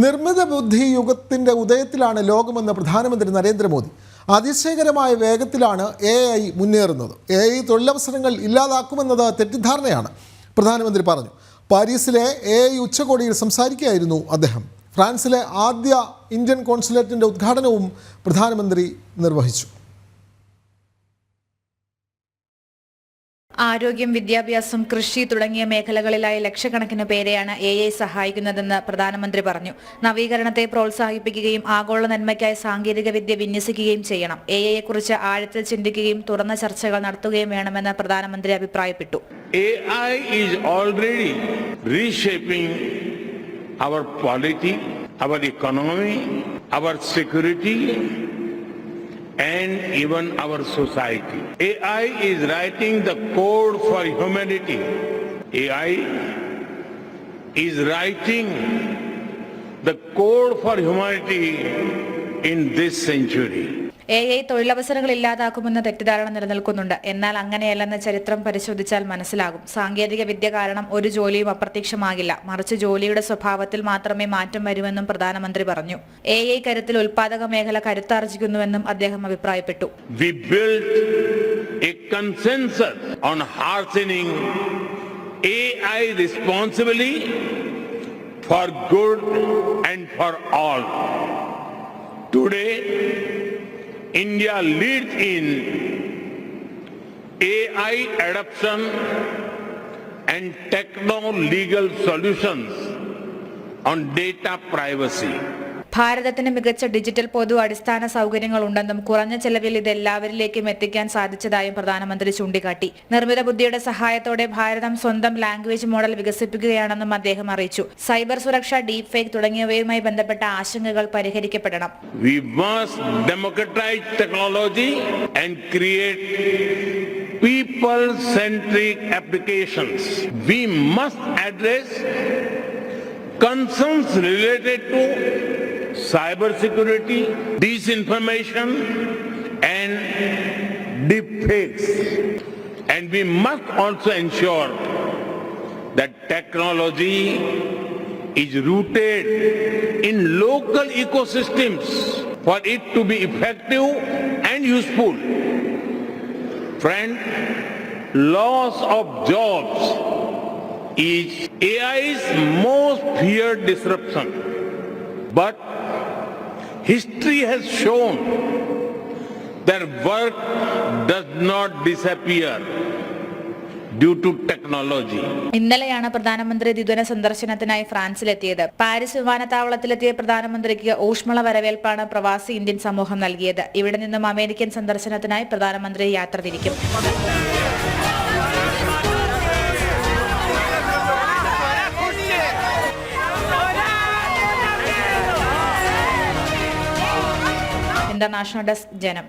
നിർമ്മിത ബുദ്ധി യുഗത്തിൻ്റെ ഉദയത്തിലാണ് ലോകമെന്ന് പ്രധാനമന്ത്രി നരേന്ദ്രമോദി. അതിശയകരമായ വേഗത്തിലാണ് AI മുന്നേറുന്നത്. AI തൊഴിലവസരങ്ങൾ ഇല്ലാതാക്കുമെന്നത് തെറ്റിദ്ധാരണയാണ്, പ്രധാനമന്ത്രി പറഞ്ഞു. പാരീസിലെ AI ഉച്ചകോടിയിൽ സംസാരിക്കുകയായിരുന്നു അദ്ദേഹം. ഫ്രാൻസിലെ ആദ്യ ഇന്ത്യൻ കോൺസുലേറ്റിൻ്റെ ഉദ്ഘാടനവും പ്രധാനമന്ത്രി നിർവഹിച്ചു. ആരോഗ്യം, വിദ്യാഭ്യാസം, കൃഷി തുടങ്ങിയ മേഖലകളിലായി ലക്ഷക്കണക്കിന് പേരെയാണ് AI സഹായിക്കുന്നതെന്ന് പ്രധാനമന്ത്രി പറഞ്ഞു. നവീകരണത്തെ പ്രോത്സാഹിപ്പിക്കുകയും ആഗോള നന്മയ്ക്കായി സാങ്കേതിക വിദ്യ വിന്യസിക്കുകയും ചെയ്യണം. AI-യെക്കുറിച്ച് ആഴത്തിൽ ചിന്തിക്കുകയും തുറന്ന ചർച്ചകൾ നടത്തുകയും വേണമെന്ന് പ്രധാനമന്ത്രി അഭിപ്രായപ്പെട്ടു. AI is already reshaping our polity, our economy, our security and even our society. AI is writing the code for humanity. AI is writing the code for humanity in this century. AI തൊഴിലവസരങ്ങൾ ഇല്ലാതാക്കുമെന്ന തെറ്റിദ്ധാരണ നിലനിൽക്കുന്നുണ്ട്. എന്നാൽ അങ്ങനെയല്ലെന്ന് ചരിത്രം പരിശോധിച്ചാൽ മനസ്സിലാകും. സാങ്കേതിക വിദ്യ കാരണം ഒരു ജോലിയും അപ്രത്യക്ഷമാകില്ല, മറിച്ച് ജോലിയുടെ സ്വഭാവത്തിൽ മാത്രമേ മാറ്റം വരുമെന്നും പ്രധാനമന്ത്രി പറഞ്ഞു. AI കരുത്തിൽ ഉൽപാദക മേഖല കരുത്താർജിക്കുന്നുവെന്നും അദ്ദേഹം അഭിപ്രായപ്പെട്ടു. We built a consensus on harnessing AI responsibly for good and for all. Today, India leads in AI adoption and techno-legal solutions on data privacy. ഭാരതത്തിന് മികച്ച ഡിജിറ്റൽ പൊതു അടിസ്ഥാന സൗകര്യങ്ങൾ ഉണ്ടെന്നും കുറഞ്ഞ ചെലവിൽ ഇത് എല്ലാവരിലേക്കും എത്തിക്കാൻ സാധിച്ചതായും പ്രധാനമന്ത്രി ചൂണ്ടിക്കാട്ടി. നിർമ്മിത ബുദ്ധിയുടെ സഹായത്തോടെ ഭാരതം സ്വന്തം ലാംഗ്വേജ് മോഡൽ വികസിപ്പിക്കുകയാണെന്നും അദ്ദേഹം അറിയിച്ചു. സൈബർ സുരക്ഷ, ഡീപ് ഫേക്ക് തുടങ്ങിയവയുമായി ബന്ധപ്പെട്ട ആശങ്കകൾ പരിഹരിക്കപ്പെടണം. We must democratize technology and create people-centric applications. We must address concerns related to cyber security, disinformation and deepfakes. And we must also ensure that technology is rooted in local ecosystems for it to be effective and useful. Friend, loss of jobs is AI's most feared disruption. But history has shown that work does not disappear due to technology. ഇന്നലെയാണ് പ്രധാനമന്ത്രി ദ്വിദിന സന്ദർശനത്തിനായി ഫ്രാൻസിലെത്തിയത്. Paris വിമാനത്താവളത്തിലെത്തിയ പ്രധാനമന്ത്രിക്ക് ഊഷ്മള വരവേൽപ്പാണ് പ്രവാസി Indian സമൂഹം നൽകിയത്. ഇവിടെ നിന്നും അമേരിക്കൻ സന്ദർശനത്തിനായി പ്രധാനമന്ത്രി യാത്ര തിരിക്കും. ഇന്റർനാഷണൽ ഡെസ്ക്, ജനം.